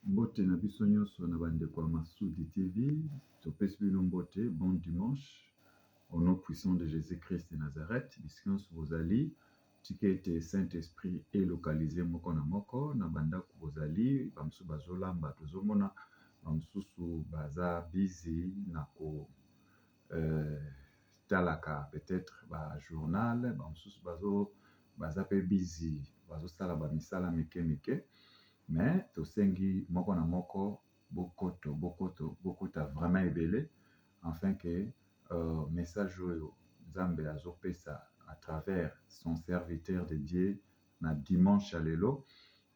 Mbote na biso nyonso na bandeko ya Masudi TV, topesi bino mbote, bon dimanche, au nom puissant de Jésus-Christ de Nazareth, bisika nyonso bozali, tika ete Saint-Esprit elokalize moko na moko, na bandako bozali, bamosusu bazolamba, tozomona bamosusu baza busy na ko talaka peut-être ba journal, bamosusu baza pe busy, bazosala ba misala mike mike. Mais tosengi moko na moko bokota vraiment ebele afin que message oyo Nzambe azopesa à travers son serviteur de Dieu na dimanche ya lelo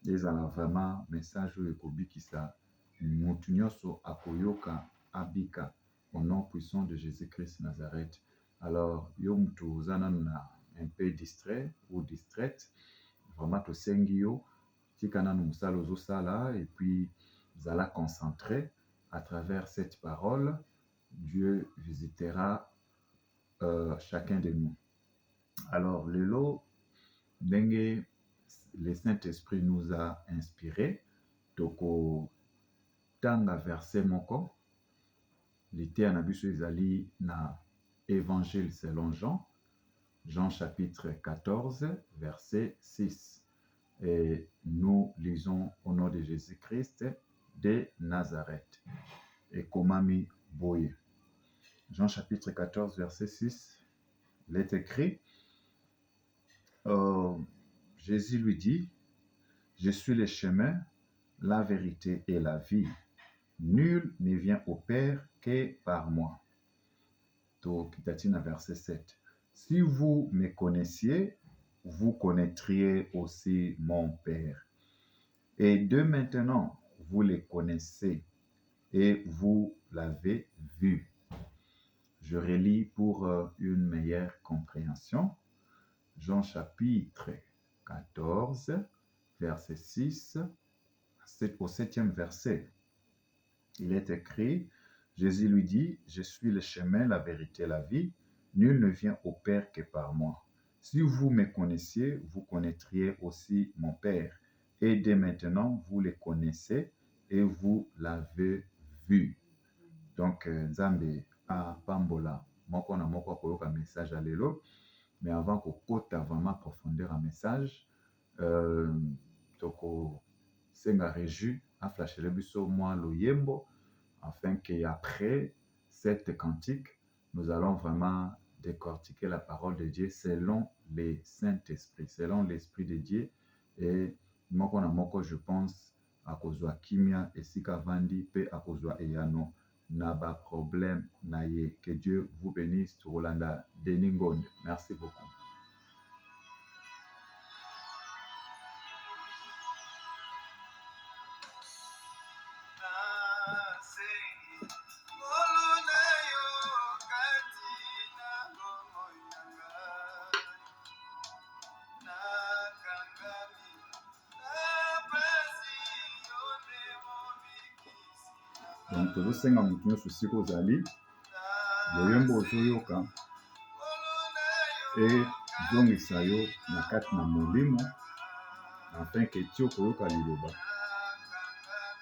ezala vraiment message oyo ekobikisa motu nyonso akoyoka abika au nom puissant de Jésus-Christ Nazareth. Alors yo mutu oza nanu na un peu distrait ou distraite, vraiment tosengi yo tika nanu mosala ozosala et puis zala concentré à travers cette parole. Dieu visitera chacun de nous. Alors lelo ndenge le Saint-Esprit nous a inspiré toko tanga verset moko liteya na biso ezali na Évangile selon Jean, Jean chapitre 14 verset 6. Et nous lisons au nom de Jésus-Christ de Nazareth. Et komami boye. Jean chapitre 14 verset 6, il est écrit, Jésus lui dit, je suis le chemin, la vérité et la vie. Nul ne vient au Père que par moi. Kitatina verset 7. Si vous me connaissiez, vous connaîtriez aussi mon Père. Et de maintenant, vous le connaissez et vous l'avez vu. Je relis pour une meilleure compréhension. Jean chapitre 14, verset 6, au 7e verset. Il est écrit, Jésus lui dit, je suis le chemin, la vérité, la vie. Nul ne vient au Père que par moi. Si vous me connaissiez, vous connaîtriez aussi mon Père. Et dès maintenant, vous le connaissez et vous l'avez vu. Donc, Nzambe a pambola moko na moko akoyoka message à lelo. Mais avant qu'on kota vraiment profondeur un message, toko senga réju a flashé le biso moi loyembo afin qu'après cette cantique, nous allons vraiment décortiquer la parole de Dieu selon le Saint-Esprit, selon l'Esprit de Dieu. Et moko na moko, je pense, à kozwa kimia esika vandi pe à kozwa eyano na ba problème na ye. Que Dieu vous bénisse. Rolanda Deningonde. Merci beaucoup. Donc tozosenga motu nyonso sika ozali loyembo ozoyoka ezongisa yo na kati na molimo afin ke ti okoyoka liloba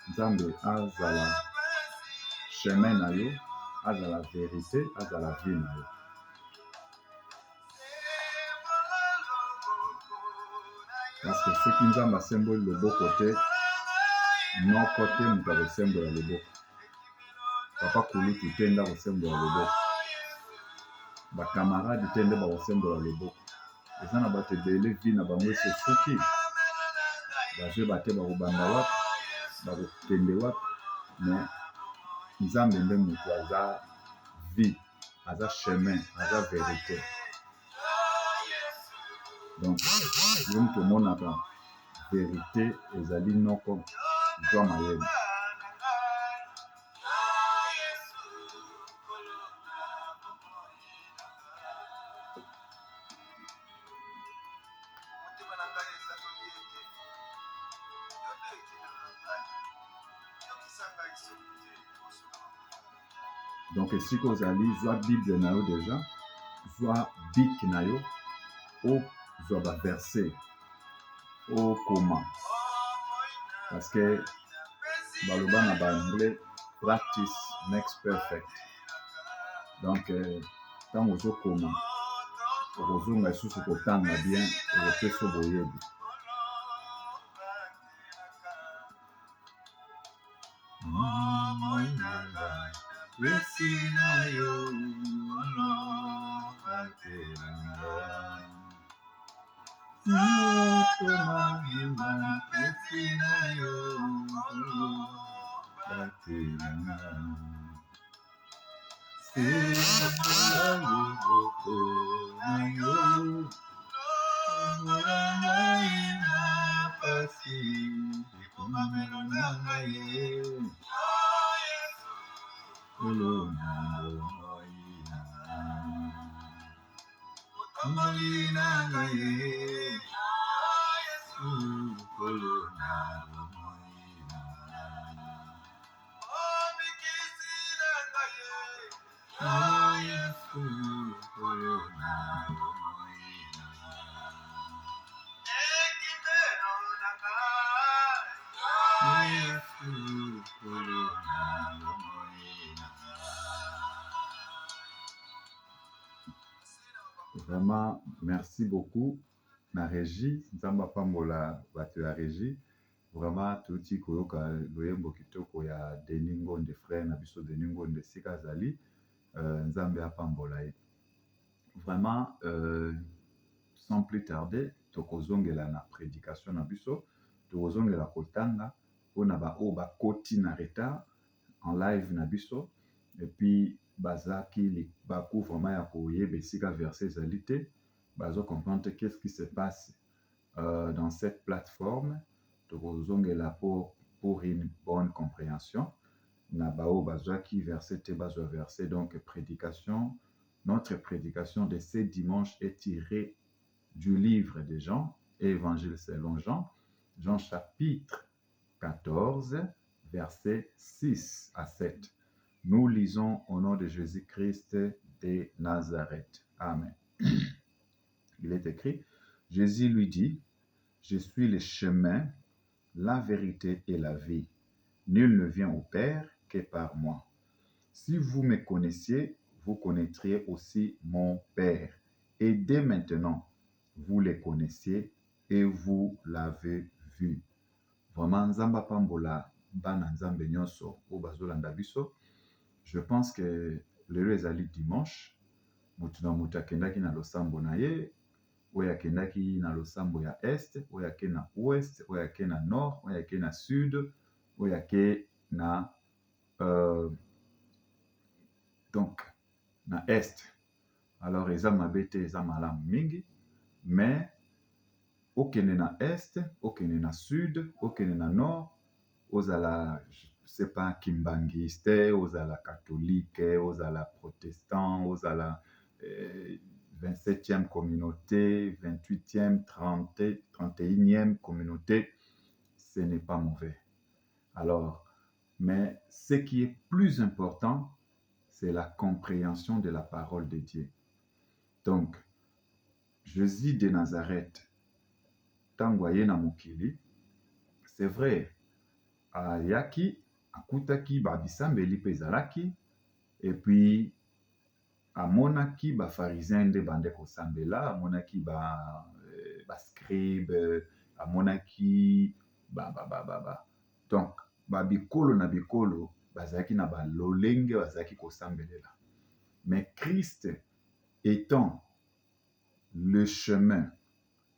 Nzambe azala chemin na yo, azala vérité, azala vie na yo. Parce que soki Nzambe asemboli loboko te noko te moto akosembola loboko. Papa kulutu te nde akosembola loboko, bakamarade te nde bakosembola loboko. Eza na bato ebele vi na bango esi esuki bazoyeba te bakobanda wapi bakokende wapi, mais Nzambe nde moto aza vie, aza chemin, aza vérité. Donc yo moto omonaka vérité ezali noko zwa mayele. Donc esika ozali zwa bible na yo déjà, zwa bik na yo ozwa baverset okoma, parce que baloba na anglais practice makes perfect. Donc ntango ozokoma okozonga lisusu kotanga bien okopesa boyebi. Vraiment, merci beaucoup. Na régie, nzamba pambola bato ya régie. Vraiment, touti koyoka loyembo kitoko ya Denis Ngonde frère na biso Denis Ngonde sika zali. Nzambe apambola ye. Vraiment, sans plus tarder, tokozongela na prédication na biso, tokozongela kotanga pona ba o ba koti na retard en live na biso et puis bazaki baku vraiment ya koyeba esika verset ezali te, bazo comprendre qu'est-ce qui se passe dans cette plateforme. Tokozongela pour une bonne compréhension na bao bazaki verset te bazwa verset. Donc prédication, notre prédication de ce dimanche est tirée du livre de Jean, Évangile selon Jean, Jean chapitre 14, versets 6 à 7. Nous lisons au nom de Jésus-Christ de Nazareth. Amen. Il est écrit, Jésus lui dit, je suis le chemin, la vérité et la vie. Nul ne vient au Père que par moi. Si vous me connaissiez, vous connaîtriez aussi mon Père. Et dès maintenant, vous le connaissiez et vous l'avez vu. Vraiment, Nzamba Pambola, Bana Nzambe Nyonso, Obazolanda Biso. Je pense que le ezali dimanche, mutu na mutu akendaki na losambo na ye, oyo akendaki na losambo ya est, oyo ake na ouest, oyo ake na nord, oyo ake na sud, oyo ake na donc na est. Alors eza mabe te, eza malamu mingi, mais okende na est, okende na sud, okende na nord, ozala je sais pas kimbangiste, ozala catholique, ozala protestant, ozala 27e communauté, 28e, 30, 31e communauté, ce n'est pas mauvais. Alors, mais ce qui est plus important, c'est la compréhension de la parole de Dieu. Donc, Jésus de Nazareth, tangoye na mokili, c'est vrai, ayaki, akutaki babisambeli pe ezalaki, et puis amonaki ba pharisien nde bande kosambela, amonaki ba scribe, amonaki donc ba bikolo na bikolo bazalaki na ba lolenge bazalaki kosambelela. Mais Christ étant le chemin,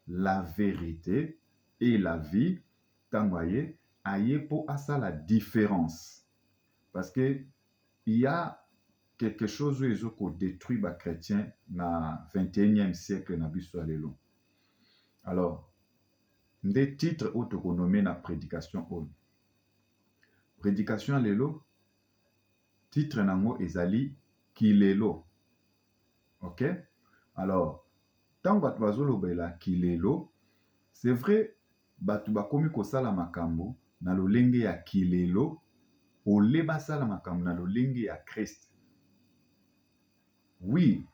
la vérité et la vie, tangoye aye po asa la différence. Parce que il y a quelque chose où ils ont détruit les chrétiens dans le 21e siècle na biso alelo. Alors, des titres où tu nommé la prédication on. Prédication alelo, titre nango ezali kilelo. OK? Alors, tant que bazolo bela kilelo, c'est vrai batu bakomi kosala makambo na lolenge ya kilelo, ole basala makambo na lolenge ya Christ. Oui,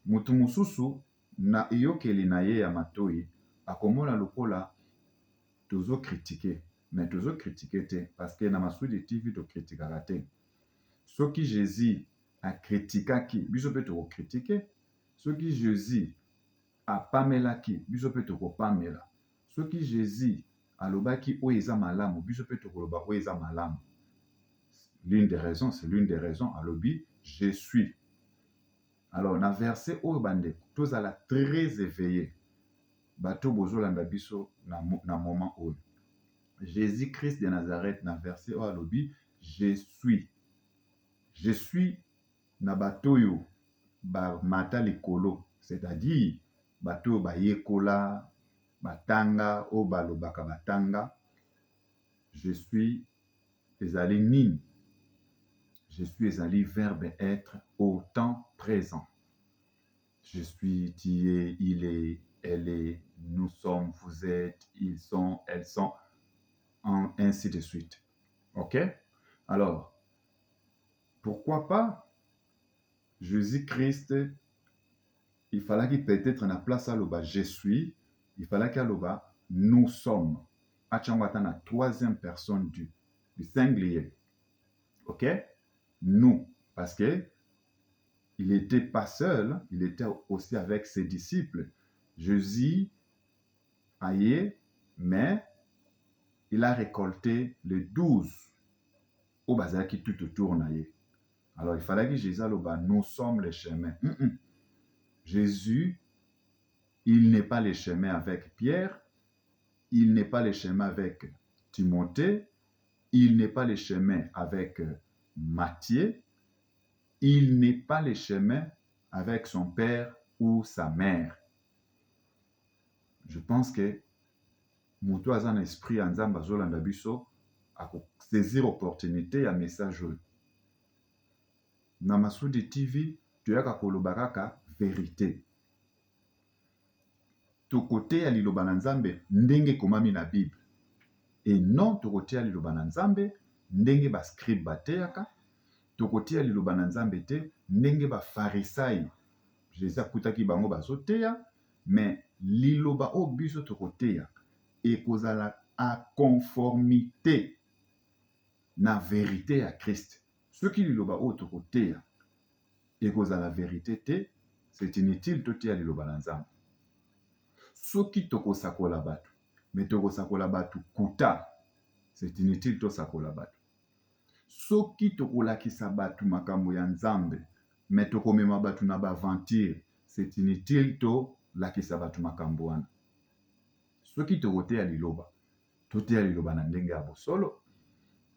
mutu mususu na iyokeli na ye ya matoi akomona lokola tozo critiquer, mais toujours critiquer parce que na masudi TV to critiquer te. Ce qui Jésus a critiqué qui, biso peut te critiquer. Ce qui Jésus a pamela qui, biso peut te pamela. Ce qui Jésus a loba qui oeza malamu, biso peut te loba oeza malamu. L'une des raisons, c'est l'une des raisons à l'obi, je suis. Alors, na verset oyo bande, tous à la très éveillé. Bato bozolanda biso na moment oyo. Jésus-Christ de Nazareth, na verset oyo alobi, je suis. Je suis na bato yo ba mata likolo, c'est-à-dire bato ba yekola, batanga o balobaka batanga. Je suis ezali nini. Je suis ezali verbe être au temps présent. Je suis, tu es, il est, elle est, nous sommes, vous êtes, ils sont, elles sont, ainsi de suite. Ok? Alors, pourquoi pas Jésus-Christ, il fallait qu'il peut-être na place à l'oba je suis, il fallait qu'il l'oba nous sommes. Achangwata na troisième personne du singulier. Ok? Nous. Parce que il n'était pas seul, il était aussi avec ses disciples. Jésus aillé, mais il a récolté les 12 au bazar qui tout autour naïe. Alors il fallait que Jésus aloba, nous sommes les chemins. Jésus, il n'est pas les chemins avec Pierre, il n'est pas les chemins avec Timothée, il n'est pas les chemins avec Matthieu, il n'est pas les chemins avec son père ou sa mère. Je pense que moto aza na esprit ya Nzambe azolanda biso saisir opportunité ya message oyo. Na Masudi TV toyaka koloba kaka vérité. Tokoteya liloba na Nzambe ndenge ekomami na Bible. Et non tokoteya liloba na Nzambe ndenge ba scribe bateyaka. Tokoteya liloba na Nzambe te ndenge ba farisai Jésus akutaki bango bazoteya, mais liloba o biso tokoteya ekozala a conformité na vérité à Christ. Ce qui liloba o tokoteya ekozala vérité te, c'est inutile toteya liloba na Nzambe. Soki tokosakola bato, mais tokosakola bato kuta, c'est inutile tosakola bato. Soki tokolakisa bato makambo ya Nzambe, mais tokomema bato na baventure, c'est inutile tolakisa bato makambo wana. Soki tokoteya liloba, toteya liloba na ndenge ya bosolo.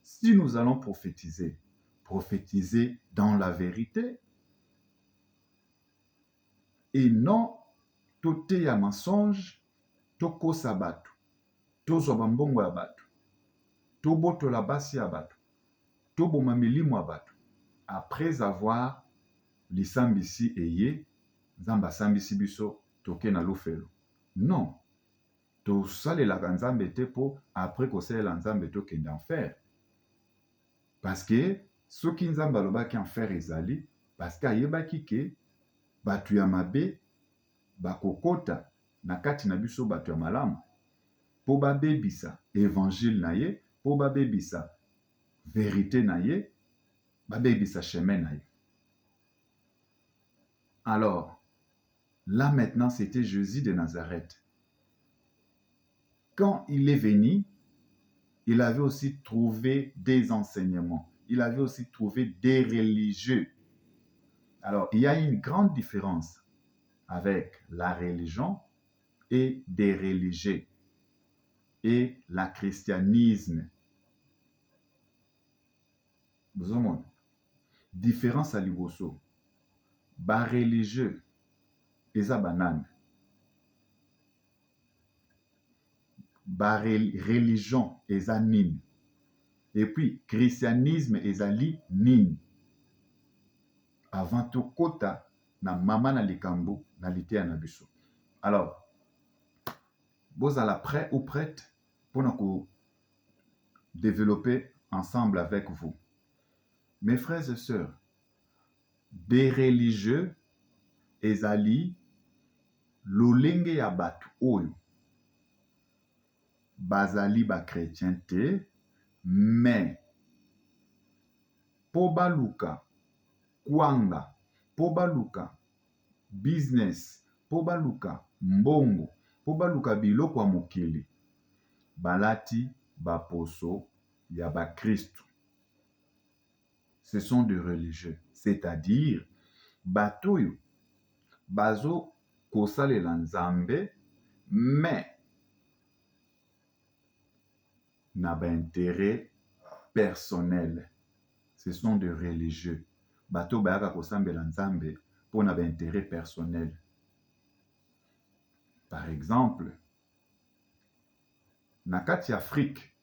Si nous allons prophétiser, prophétiser dans la vérité, et non toteya mensonge, tokosa bato, tozwa bambongo ya bato, tobotola basi ya bato, toboma milimo ya bato, après avoir lisambisi eye, Nzambe asambisi biso toke na lufelo. Non. Tosalelaka Nzambe te po après kosalela Nzambe tokende enfer. Parce que soki Nzambe alobaki enfer ezali, parce que ayebaki ke bato ya mabe bakokota na kati na biso bato ya malamu po babebisa évangile na ye, po babebisa vérité na ye, babebisa chemin na ye. Alors, là maintenant, c'était Jésus de Nazareth. Quand il est venu, il avait aussi trouvé des enseignements. Il avait aussi trouvé des religieux. Alors, il y a une grande différence avec la religion et des religieux et le christianisme. Vous avez différence à liboso. Ba religieux, eza banane. Ba religion eza nini. Et puis, christianisme ezali nini. Avant tout kota na mama na likambo na litea na biso. Alors, bozala prêt ou prête pour nous développer ensemble avec vous. Mes frères et sœurs, des religieux ezali lolenge ya batu oyo bazali ba chrétien te, mais po baluka kwanga, po baluka business, po baluka mbongo, po baluka biloko ya mokili, balati baposo ya ba Kristo. Ce sont des religieux, c'est-à-dire bato oyo bazo kosalela Nzambe mais na ba intérêt personnel. Ce sont des religieux. Bato bayaka kosambela Nzambe pour na ba intérêt personnel. Par exemple, na kati Afrique,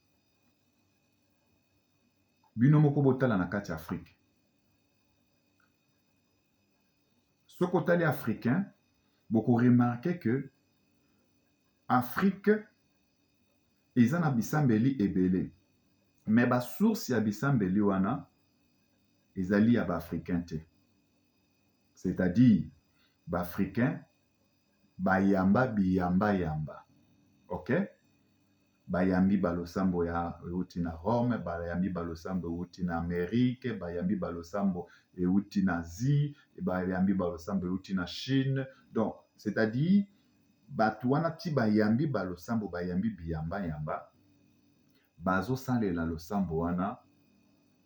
bino moko botala na kati Afrique. Soko tali africain, beaucoup remarqué que Afrique eza na bisambeli ebele. Mais ba source ya bisambeli wana ezali ya ba africain te. C'est-à-dire ba africain bayamba biyamba yamba. OK? Bayambi balosambo ya euti na Rome, bayambi balosambo euti na Amérique, bayambi balosambo euti na Asie, bayambi balosambo euti na Chine. Donc, c'est-à-dire bato wana ti bayambi balosambo bayambi biyamba yamba, bazo salela losambo wana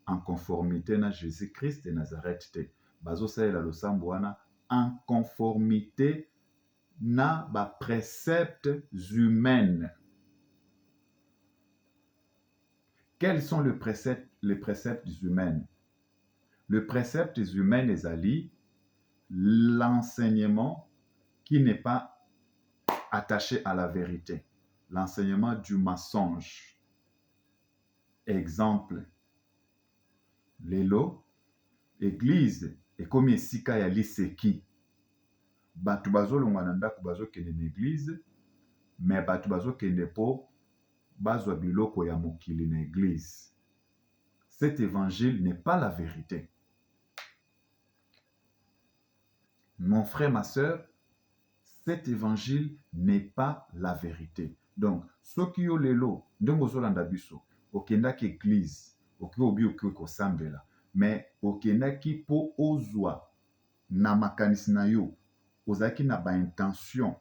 en conformité na Jésus-Christ de Nazareth te. Bazo salela losambo wana en conformité na ba préceptes humaines. Quels sont les préceptes humains? Le précepte humain ezali l'enseignement qui n'est pas attaché à la vérité, l'enseignement du mensonge. Exemple, lelo, église ekomi esika ya liseki. Bato bazolonga na ndako bazokende na église, mais bato bazokende po bazwa biloko ya mokili na église. Cet évangile n'est pas la vérité. Mon frère, ma sœur, cet évangile n'est pas la vérité. Donc, soki yo lelo, ndenge ozolanda biso, okendaki église, oki kosambela, mais okendaki po ozwa na makanisi na yo, ozalaki na ba intention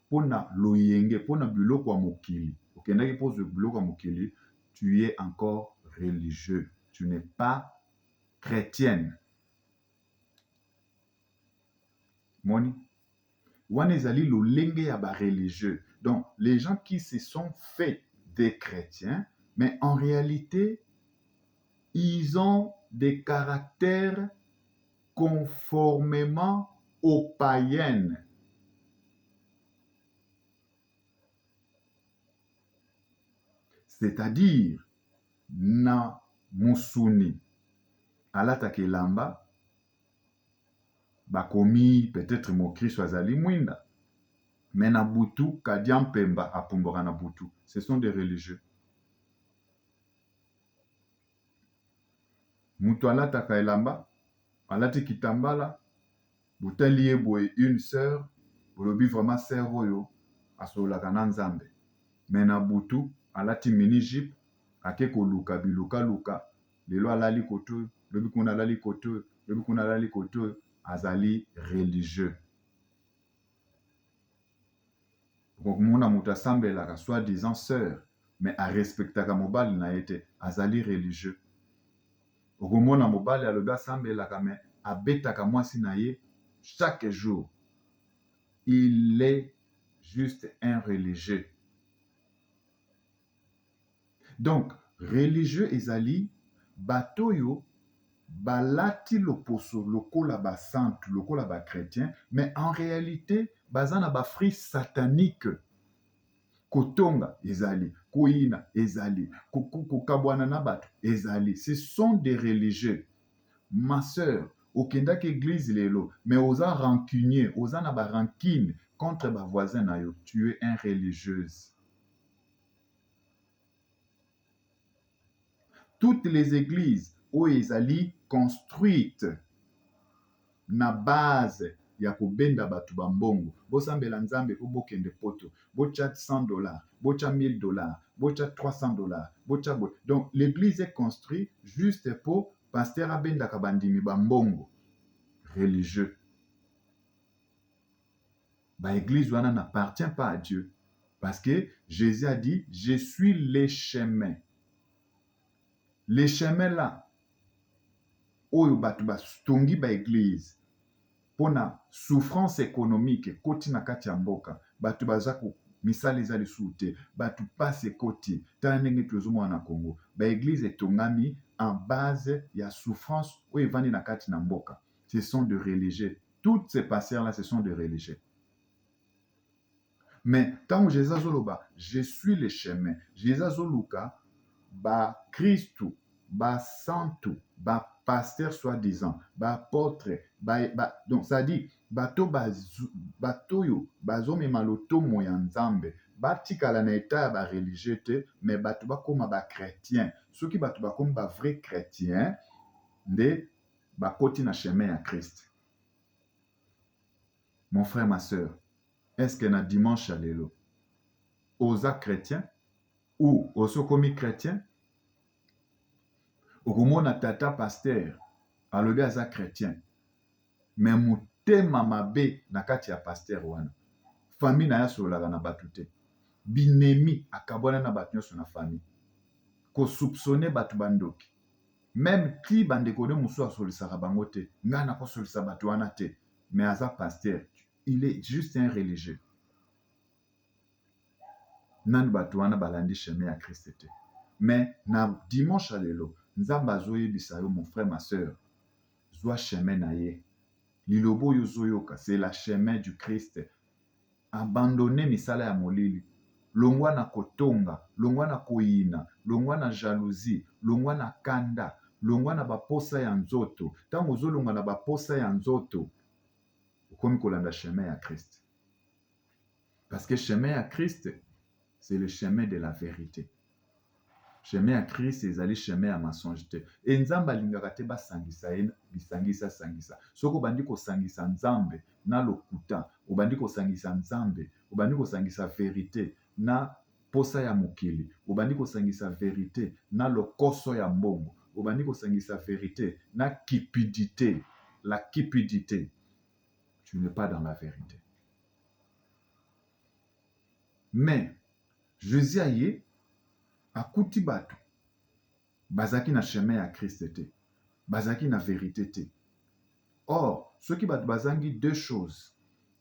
po na loyenge, po na biloko ya mokili, okendaki po ozwa biloko ya mokili, tu es encore religieux. Tu n'es pas chrétienne. Moni? Wana ezali lolenge ya ba religieux. Donc, les gens qui se sont faits des chrétiens, mais en réalité, ils ont des caractères conformément aux païennes. C'est-à-dire, na musuni alataka elamba bakomi peut-être mokristo azali mwinda, mais na butu kadia mpemba apumbaka na butu. Ce sont des religieux. Mutu alataka elamba, alati kitambala, butali ye boye une sœur, bolobi vraiment sœur oyo asololaka na Nzambe. Mais na butu alati mini jupe, ake koluka biluka luka, lelo alali koto, lobi kuna alali koto, lobi kuna alali koto, azali religieux. Okomona mutu asambelaka soi-disant sœur, mais arespectaka mobali na ye te, azali religieux. Okomona mobali alobi asambelaka, mais abetaka mwasi na ye chaque jour. Il est juste un religieux. Donc, religieux ezali batoyo balati loposo lokola ba sainte, lokola ba chrétien, mais en réalité bazana ba fruit satanique. Kotonga ezali, koina ezali, kokabwana na bato ezali. Ce sont des religieux. Ma sœur, okendaki église lelo, mais oza rancunier, oza na ba rancune contre ba voisin na yo, tu es un religieuse. Toutes les églises où ezali construites na base ya kobenda batu bambongo. Bosambela nzambe po bokende poto. Bocha $100, bocha $1000, bocha $300, bocha bo. Donc l'église est construite juste pour pasteur abenda kabandimi bambongo religieux. Ba église wana n'appartient pas à Dieu. Parce que Jésus a dit, je suis les chemins. Les chemins là, oyo batu bastongi ba église, pona souffrance économique, koti na kati ya mboka, batu bazako misali za lisute, batu passe koti, tala ndenge tozomona na Congo, ba église etongami en base ya souffrance oyo evandi na kati na mboka. Ce sont de religieux. Toutes ces pasteurs là, ce sont de religieux. Mais tant que Jésus azoloba, je suis le chemin. Jésus azoluka, ba Christou, ba santu, ba pasteur soi-disant, ba apôtre, donc ça dit, bato yo, bazomema lotomo ya nzambe, batikala na état ba religieux te, mais bato bakoma ba chrétien. Soki bato bakoma ba vrai chrétien, nde bakoti na chemin ya Christ. Mon frère, ma sœur, est-ce que na dimanche à lelo, oza chrétien ou osokomi chrétien? Okomona tata pasteur alobi aza chrétien, mais motema mabe na kati ya pasteur wana. Famille na ya sololaka na batu te. Binemi akabwana na batu nyonso na famille. Ko soupçonner batu bandoki. Même ki bandeko ne musu asolisaka bango te. Nga na ko solisa batu wana te. Mais aza pasteur. Il est juste un religieux. Nan batu wana balandi chemin ya Christ te. Mais na dimanche à lelo, nzamba azoyebisa yo mon frère ma sœur, zwa chemin na ye. Lilobo yo zoyoka, c'est la chemin du Christ. Abandonner misala ya molili. Longwa na kotonga, longwa na koyina, longwa na jalousie, longwa na kanda, longwa na baposa ya nzoto. Tango ozolongwa na baposa ya nzoto, okomi kolanda chemin ya Christ. Parce que chemin ya Christ, c'est le chemin de la vérité. Chemin ya Christ ezali chemin ya mensonge te. E nzambe alingaka te basangisa ye bisangisa. Soko obandi kosangisa nzambe na lokuta, obandi kosangisa nzambe, obandi kosangisa vérité na posa ya mokili, obandi kosangisa vérité na lokoso ya mbongo, obandi kosangisa vérité na cupidité, la cupidité. Tu n'es pas dans la vérité. Mais Jésus aye akuti bato bazaki na chemin ya Christ te, bazaki na vérité te. Or, ceux qui bazangi deux choses,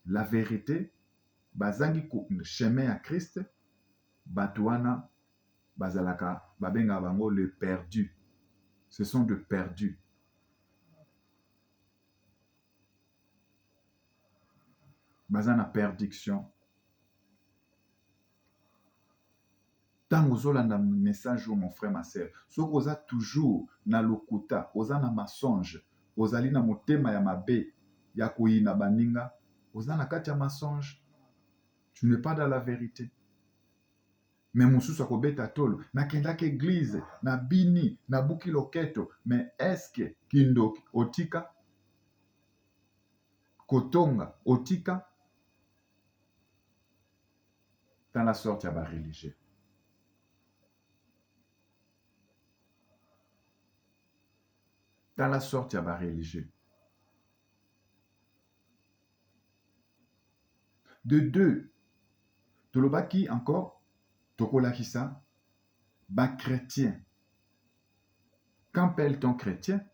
la vérité, bazangi chemin ya Christ, bato wana bazalaka babenga bango le perdu. Ce sont de perdus. Bazana perdiction. Tant ozolanda message mon frère ma sœur, soki oza toujours na lokuta, oza na mensonge, ozali na motema ya mabe ya koyina baninga, oza na kati ya mensonge, tu n'es pas dans la vérité. Mais mosusu akobeta tolo, nakendaki église, na bini, na buki loketo, mais est-ce que kindoki otika? Kotonga otika? Dans la sorte ya ba religieux. Dans la sorte ya ba religieux. De deux, tolobaki encore, tokolakisa, ba chrétien. Qu'appelle-t-on chrétien?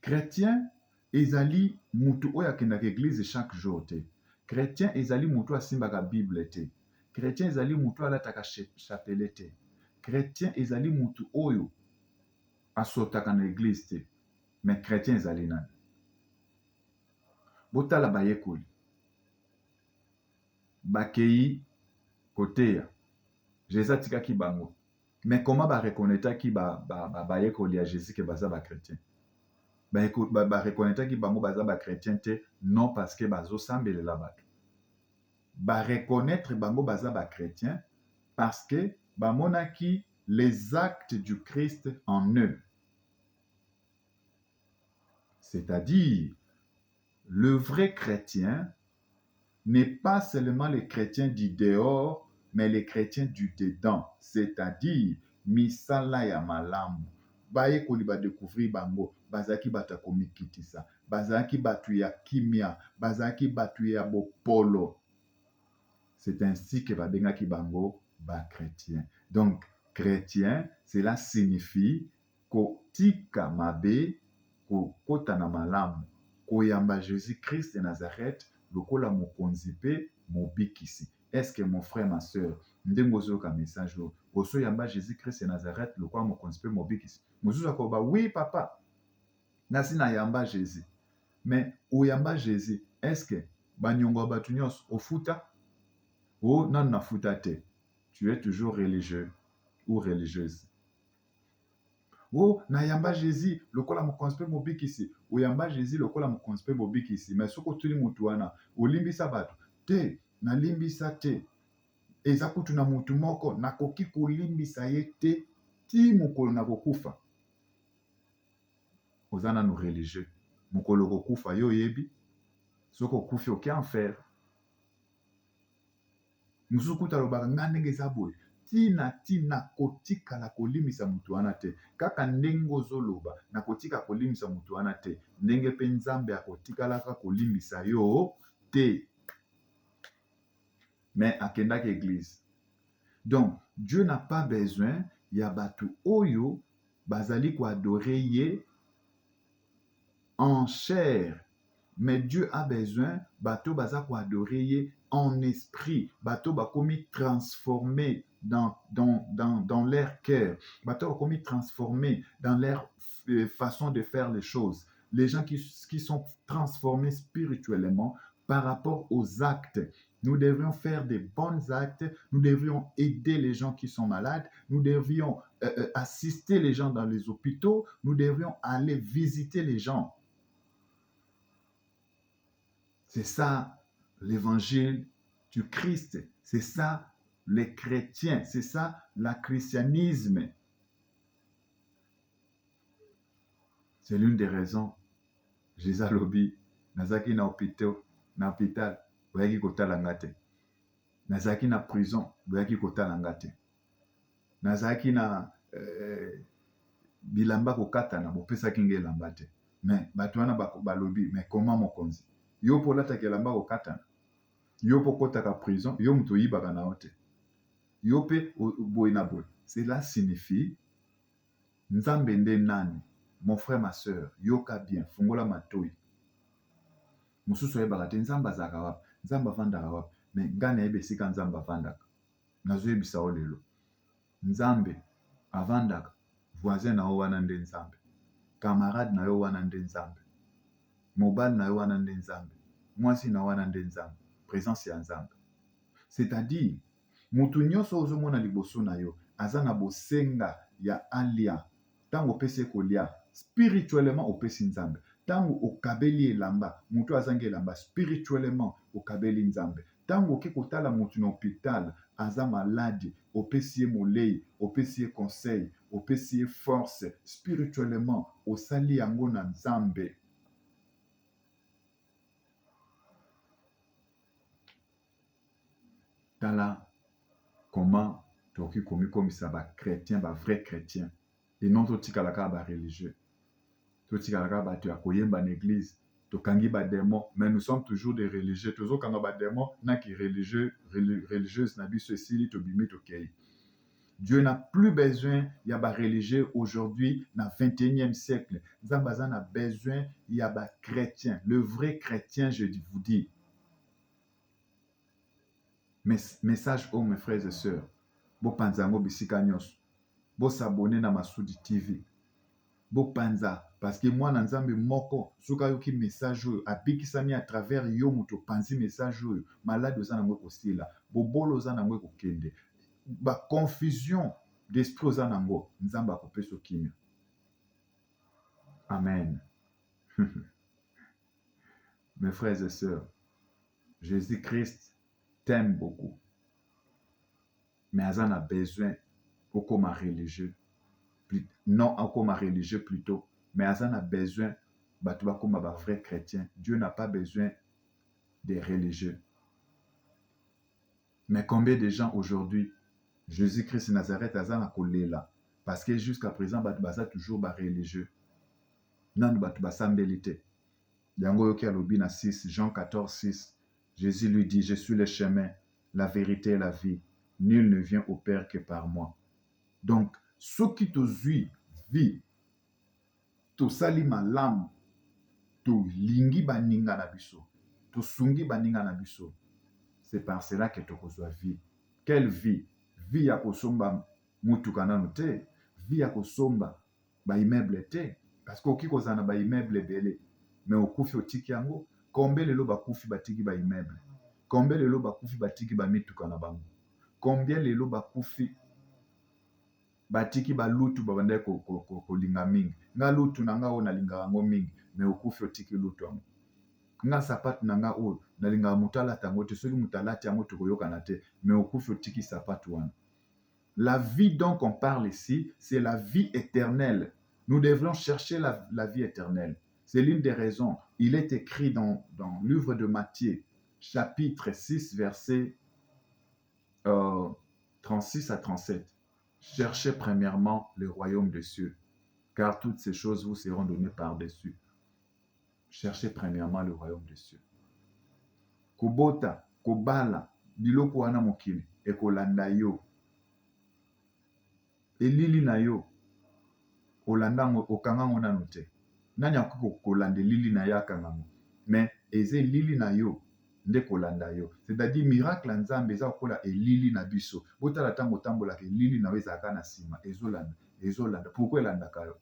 Chrétien, ezali mutu oyo akendaka église chaque jour te. Chrétien, ezali mutu asimbaka Bible te. Chrétien, ezali mutu alataka chapelet te. Chrétien, ezali mutu oyo asotaka na église te. Mais chrétien ezali nani? Botala bayekoli. Bakei koteya. Jésus atikaki bango. Mais comment reconnaître-ki bayekoli ya Jésus ke baza ba chrétien? Reconnaître-ki bango baza ba chrétien te, non parce que bazo sambelela bato. Reconnaître bango baza ba chrétien parce que bamonaki les actes du Christ en eux. C'est-à-dire, le vrai chrétien n'est pas seulement les chrétiens du dehors, mais les chrétiens du dedans, c'est-à-dire misala ya malamu. Bayekoli badécouvrir bango, bazaki bato ya komikitisa, bazaki bato ya kimia, bazaki bato ya bopolo. C'est ainsi que babengaki bango ba chrétien. Donc, chrétien, cela signifie kotika mabe, kokota na malamu, koyamba Jésus-Christ de Nazareth, lokola mokonzi pe mobikisi. Est-ce que mon frère, ma soeur, ndenge ozoyoka message oyo, ozoyamba Jésus-Christ de Nazareth, lokola mokonzi pe mobikisi? Mosusu akoba, oui papa, nasi nayamba Jésus. Mais oyamba Jésus, est-ce que baniongo bato nyonso ofuta? Oh, non, na futa te. Tu es toujours religieux ou religieuse. Oh, na yamba Jésus, lokola mokonzi pe mobikisi. Oyamba Jésus, lokola mokonzi pe mobikisi. Mais soko tuli mutu wana, olimbisa bato. Te, na limbisa te. Eza kutu na mutu moko, nakoki kolimbisa ye te, ti mokolo na kokufa. Ozana no religieux. Mokolo kokufa yo yebi. Soko kufi oke enfer. Mosusu kuta lobaka nga ndenge eza boye. Tina kotikala kolimisa mutu wana te. Kaka ndenge ozoloba na kotika kolimisa mutu wana te. Ndenge mpe Nzambe akotikalaka kolimisa yo te. Mais akendaki église. Donc, Dieu n'a pas besoin ya batu oyo bazali ko adorer ye en chair. Mais Dieu a besoin bato baza ko adorer ye en esprit. Bato bakomi transformé dans leur cœur. Bato bakomi transformé dans leur façon de faire les choses. Les gens qui sont transformés spirituellement par rapport aux actes. Nous devrions faire des bons actes. Nous devrions aider les gens qui sont malades. Nous devrions assister les gens dans les hôpitaux. Nous devrions aller visiter les gens. C'est ça l'évangile du Christ. C'est ça les chrétiens. C'est ça le christianisme. C'est l'une des raisons. Jésus alobi, nazaki na hôpital, boyaki kotala nga te. Nazaki na prison, boyaki kotala nga te. Nazaki na bilamba kokatana, bopesaki nga elamba te. Mais bato wana balobi, mais comment mokonzi? Yo po lataki elamba kokatana. Yo po kotaka prison, yo mutu oyibaka na yo te. Yo pe boye na boye. Cela signifie Nzambe nde nani? Mon frère, ma soeur, yoka bien, fungola matoi. Mosusu oyebaka te Nzambe azalaka wapi? Nzambe avandaka wapi? Mais nga nayeba esika Nzambe avandaka. Nazoyebisa yo lelo. Nzambe avandaka. Voisin na yo wana nde Nzambe. Camarade na yo wana nde Nzambe. Mobile na yo wana nde Nzambe. Mwasi na wana nde Nzambe. Présence ya Nzambe. C'est-à-dire, mutu nyonso ozomona liboso na yo, aza na bosenga ya alia. Tango opesi kolia, spirituellement opesi Nzambe. Tango okabeli elamba, mutu azangi elamba, spirituellement okabeli Nzambe. Tango oke kotala mutu na hôpital, aza malade, opesi ye molei, opesi ye conseil, opesi ye force, spirituellement osali yango na Nzambe. Tala comment toki komi komisa ba chrétien, ba vrai chrétien. Et non totikalaka ba religieux. Totikalaka ba tu akoyemba na église, tokangi ba démon, mais nous sommes toujours des religieux. Tozo kanga ba démon na ki religieuse na biso esili tobimi tokei. Dieu n'a plus besoin ya ba religieux aujourd'hui na 21e siècle. Nzambe a besoin ya ba chrétien, le vrai chrétien, je vous dis. Message aux mes frères et sœurs. Bo panzango bisika nyonso. Bo s'abonner na Masudi TV. Bo panza parce que moi na Nzambe moko soka yoki message oyo abikisami à travers yo muto panzi message oyo malade oza na ngwe kosila. Bo bolo oza na ngwe kokende. Ba confusion d'esprit oza na ngo Nzambe akopesa kimia. Amen. Mes frères et sœurs, Jésus-Christ t'aime beaucoup. Mais Azan a besoin comme religieux. Non, comme religieux plutôt. Mais Azan a besoin bato bakoma ba vrai chrétien. Dieu n'a pas besoin des religieux. Mais combien de gens aujourd'hui, Jésus-Christ de Nazareth aza na kolela parce que jusqu'à présent bato baza toujours ba religieux. Nanu bato basambeli te. Yango yoki alobi na 6, Jean 14, 6. Jésus lui dit, je suis le chemin, la vérité et la vie. Nul ne vient au Père que par moi. Donc, ceux qui te vie, to sali malamu, to lingi baninga na biso, to sungi baninga na biso, c'est par cela que tu reçois vie. Quelle vie? Vie ya kosomba mutuka nanu te, vie ya kosomba ba immeuble te, parce que oki kozana ba immeuble belé, mais okufi otiki yango, combien lelo bakufi batiki ba immeuble, combien lelo bakufi batiki ba mituka na bango, combien lelo bakufi batiki ba lutu babanda kolinga mingi, nga lutu na nga o nalinga yango mingi, mais okufi otiki lutu yango. Nga sapatu na nga oyo nalingaka moto alata yango te, soki moto alati yango tokoyokana te, mais okufi otiki sapatu wana. La vie dont on parle ici, c'est la vie éternelle. Nous devons chercher la vie éternelle. C'est l'une des raisons. Il est écrit dans le livre de Matthieu, chapitre 6, versets 36 à 37. Cherchez premièrement le royaume des cieux, car toutes ces choses vous seront données par-dessus. Cherchez premièrement le royaume des cieux. Kobota, kobala, biloko wana mokili, ekolanda yo. Elili na yo, olandango, okangango nanu te. Nani akoki kolanda elili na yo akangango. Mais eze elili na yo, nde kolanda yo. C'est-à-dire, miracle na Nzambe eza kola elili na biso. Botala tango tambolaka elili na yo ezalaka na sima, ezolanda. Pourquoi elandaka yo?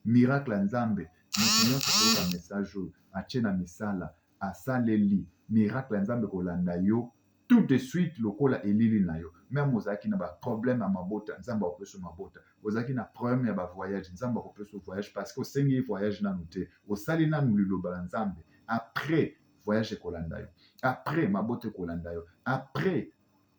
Miracle na Nzambe, moto nyonso koyoka message oyo, atie na misala, asaleli. Miracle na Nzambe kolanda yo, tout de suite lokola elili na yo. Même ozalaki na ba problème ya mabota, Nzambe akopesa mabota. Ozalaki na problème ya ba voyage, Nzambe akopesa voyage parce que osengi voyage nanu te. Osali nanu liloba na Nzambe. Après voyage kolanda yo. Après mabota kolanda yo. Après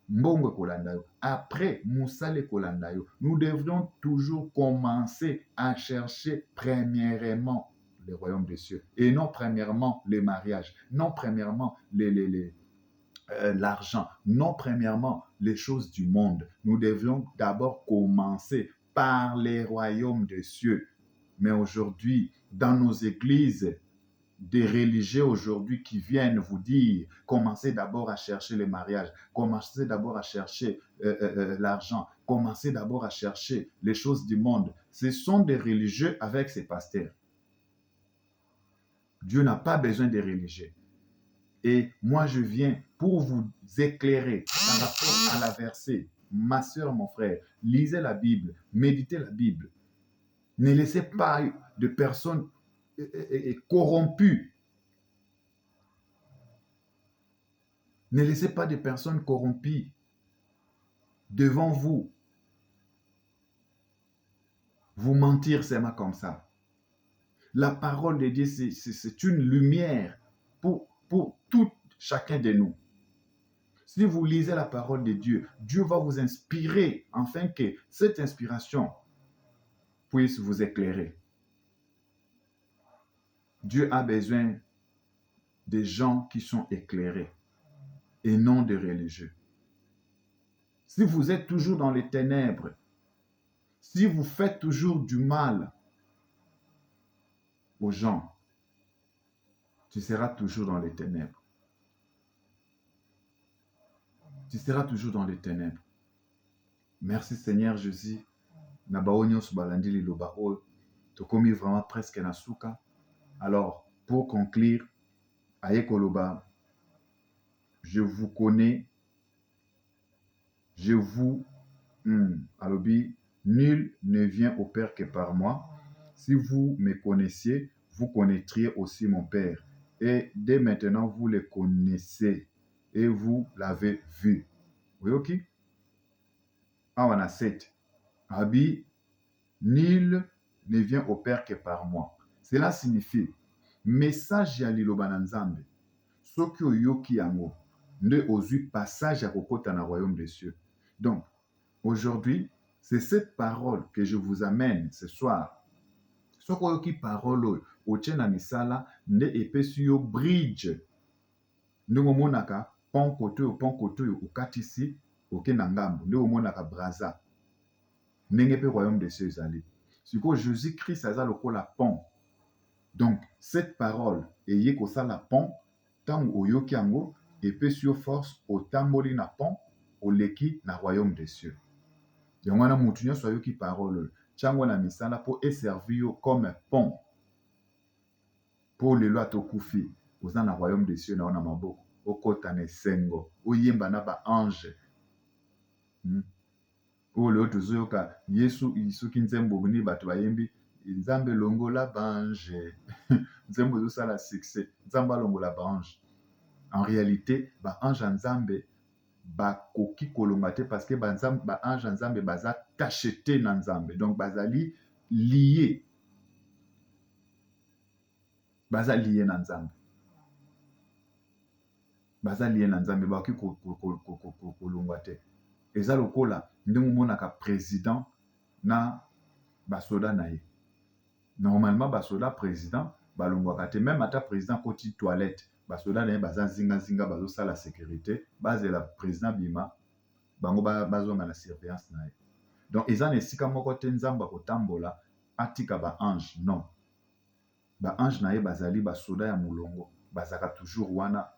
mbongo kolanda yo. Après musale kolanda yo. Nous devons toujours commencer à chercher premièrement le royaume des cieux et non premièrement les mariages, non premièrement l'argent, non premièrement les choses du monde. Nous devions d'abord commencer par les royaumes des cieux. Mais aujourd'hui, dans nos églises, des religieux aujourd'hui qui viennent vous dire, commencez d'abord à chercher le mariage, commencez d'abord à chercher l'argent, commencez d'abord à chercher les choses du monde. Ce sont des religieux avec ses pasteurs. Dieu n'a pas besoin des religieux. Et moi, je viens pour vous éclairer par rapport à la verset. Ma soeur, mon frère, lisez la Bible, méditez la Bible. Ne laissez pas de personnes corrompues. Ne laissez pas de personnes corrompues devant vous. Vous mentir seulement comme ça. La parole de Dieu, c'est une lumière pour tout chacun de nous. Si vous lisez la parole de Dieu, Dieu va vous inspirer afin que cette inspiration puisse vous éclairer. Dieu a besoin des gens qui sont éclairés et non des religieux. Si vous êtes toujours dans les ténèbres, si vous faites toujours du mal aux gens, tu seras toujours dans les ténèbres. Tu seras toujours dans les ténèbres. Merci Seigneur Jésus. Tokomi vraiment presque na suka. Alors, pour conclure, Ayekoloba, je vous connais, je vous... Alobi, nul ne vient au Père que par moi. Si vous me connaissiez, vous connaîtriez aussi mon Père. Et dès maintenant, vous le connaissez et vous l'avez vu. Oui, ok? Awana 7. Abi, nul ne vient au Père que par moi. Cela signifie, message ya liloba na Nzambe, soki oyoki yango, nde ozwi passage ya kokota na royaume des cieux. Donc, aujourd'hui, c'est cette parole que je vous amène ce soir. Soki oyoki parole oyo otie na misala nde epesi yo bridge ndenge omonaka pont kote oyo okatisi oke na ngambo nde omonaka braza ndenge mpe royaume des cieux ezali. Sikoyo Jésus Christ aza lokola pont. Donc cette parole eye kosala pont ntango oyoki yango epesi yo force otamboli na pont oleki na royaume des cieux. Yango wana mutu nyonso ayoki parole oyo tiango na misala mpo eservi yo comme pont mpo lelo atokufi oza na royaume des cieux na yo na maboko okota na esengo oyemba na baange oyo lelo tozoyoka yesu soki nzembo boni bato bayembi nzambe longola baange nzembo ezosala succès nzambe alongola baange. En réalité baange ya nzambe bakoki kolonga te parce que baange ya nzambe baza tachete na nzambe, donc bazali lié na nzambe, baza lié na nzambe, bakoki kolongwa te. Eza lokola ndenge omonaka président na basoda na ye. Normalement basoda président balongwaka te, même ata président koti toilette basoda na ye baza zinga bazosala sécurité bazela président bima bango bazonga na surveillance na ye. Donc eza na esika moko te nzambe akotambola atika baange, non. Baange na ye bazali basoda ya molongo, bazaka toujours wana,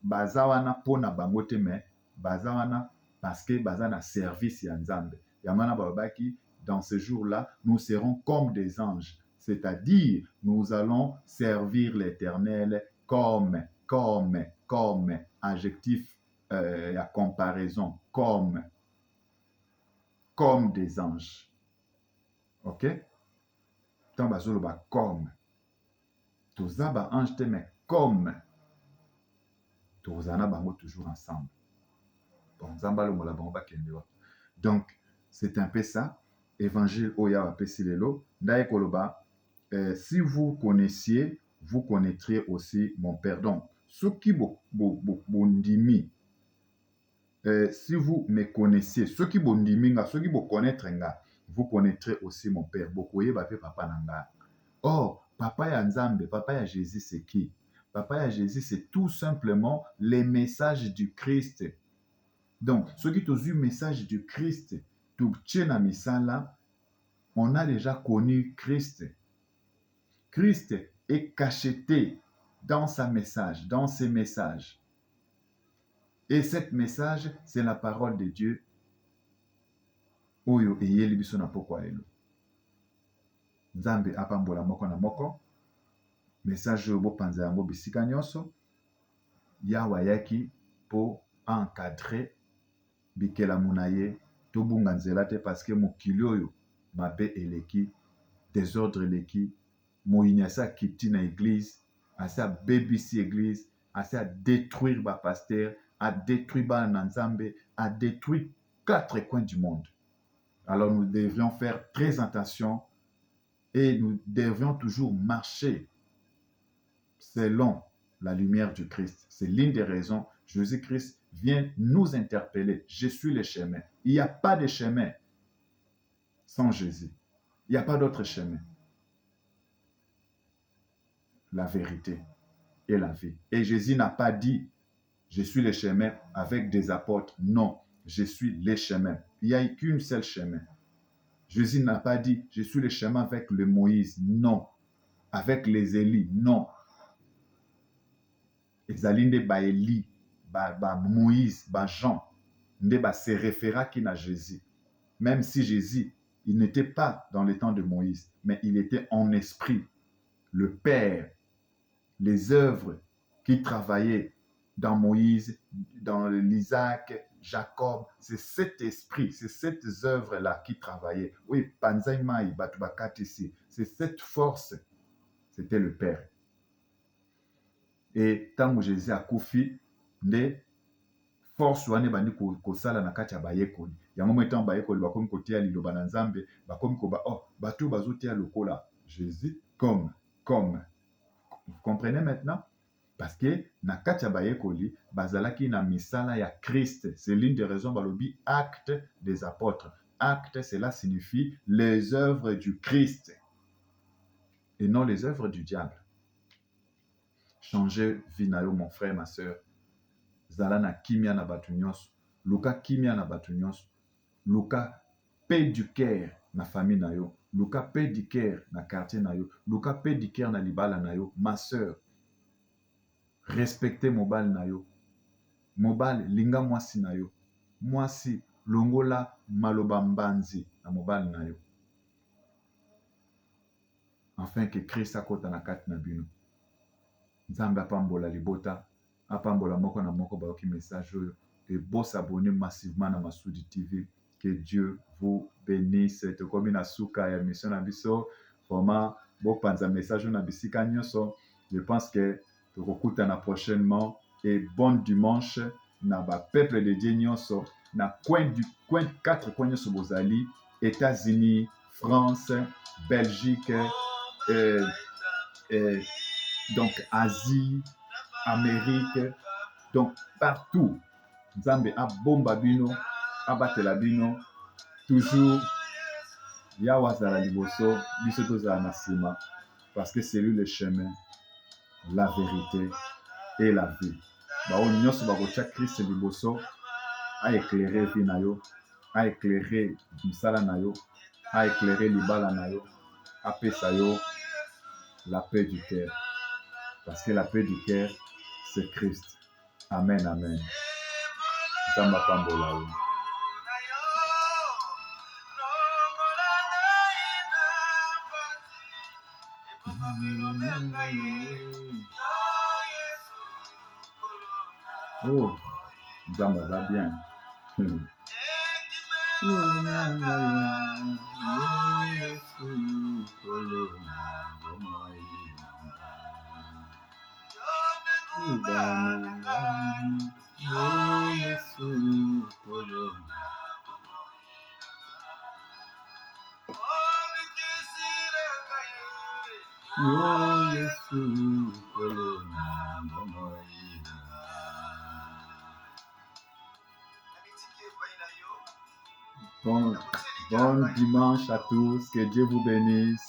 baza wana mpona bango te, mais baza wana parce que baza na service ya nzambe. Yango wana balobaki dans ce jour-là nous serons comme des anges, c'est-à-dire nous allons servir l'Éternel comme adjectif ya comparaison, comme des anges. Ok? Tant bazoloba comme toza ba ange te, mais comme tozana bango toujours ensemble. Bon, zamba longola bango bakende wa. Donc c'est un peu ça évangile oya apesi lelo ndaye koloba si vous connaissiez vous connaîtriez aussi mon père. Donc soki bondimi si vous me connaissiez, soki bondimi nga, soki bo connaître nga, vous connaîtrez aussi mon père. Bokoyeba pe papa na nga. Or, papa ya Nzambe, papa ya Jésus, c'est qui? Papa ya Jésus, c'est tout simplement les messages du Christ. Donc, soki tozu message du Christ, tu tiens na misala, on a déjà connu Christ. Christ est cacheté dans sa message, dans ses messages. Et cet message, c'est la parole de Dieu. Oyo eyeli biso na pokwa lelo. Nzambe apambola moko na moko. Message oyo bopanza yango bisika nyonso. Yawe ayaki po encadrer bikelamu na ye tobunga nzela te parce que mokili oyo mabe eleki, désordre eleki, moyini asi akiti na église, asi abebisi église, asi adétruire bapasteur, à détruire bana nzambe, à détruire 4 coins du monde. Alors nous devrions faire très attention et nous devrions toujours marcher selon la lumière du Christ. C'est l'une des raisons. Jésus-Christ vient nous interpeller. Je suis le chemin. Il n'y a pas de chemin sans Jésus. Il n'y a pas d'autre chemin. La vérité et la vie. Et Jésus n'a pas dit je suis le chemin avec des apôtres. Non, je suis le chemin. Il n'y a qu'une seule chemin. Jésus n'a pas dit je suis le chemin avec le Moïse. Non. Avec les Élie. Non. Ezali nde ba Élie, ba Moïse, ba Jean, nde ba se référa qui na Jésus. Même si Jésus, il n'était pas dans le temps de Moïse, mais il était en esprit. Le Père, les œuvres qui travaillaient dans Moïse, dans l'Isaac, Jacob, c'est cet esprit, c'est cette œuvre-là qui travaillait. Oui, Panzaïmaï, Batubakatisi, c'est cette force, c'était le Père. Et tant que Jésus a koufi, nde force wane bandi kosala na kati ya bayekoli. Yango metan bayekoli bakomi kotia liloba na Nzambe, bakomi koba oh, batu bazotia lokola Jésus comme. Vous comprenez maintenant? Parce que na kati ya bayekoli bazalaki na misala ya Christ. C'est l'une des raisons balobi acte des apôtres. Acte, cela signifie les œuvres du Christ. et non les œuvres du diable. Changer vie na yo, mon frère, ma soeur. Zala na kimia na batu nyonso. Luka kimia na batu nyonso. Luka paix du cœur na famille na yo. Luka paix du cœur na quartier na yo. Luka paix du cœur na libala na yo. Ma soeur, respectez mobile na yo. Mobile linga mwasi na yo. Mwasi longola maloba mbanzi na mobile na yo. Afin que Christ akota na kati na bino. Nzambe apambola libota, apambola moko na moko bayoki message oyo, et bon s'abonner massivement na Masudi TV. Que Dieu vous bénisse. Tokomi na suka ya mission na biso. Vraiment, bon panza message na bisika nyonso. Je pense que tokokutana prochainement, et bon dimanche na ba peuple de Dieu nyonso na coin 4 coins nyonso bozali, États-Unis, France, Belgique, donc Asie, Amérique, donc partout. Nzambe abomba bino, abatela bino, toujours yawa zala liboso, biso tozala na sima, parce que c'est lui le chemin, la vérité et la vie. Bao nyonso bakotia Christ liboso, a éclairer vie na yo, a éclairer misala na yo, a éclairer libala na yo, a pesa yo la paix du cœur. Parce que la paix du cœur, c'est Christ. Amen, amen. Nzambe apambola yo. Oh, Nzambe va bien. Bon dimanche à tous, que Dieu vous bénisse.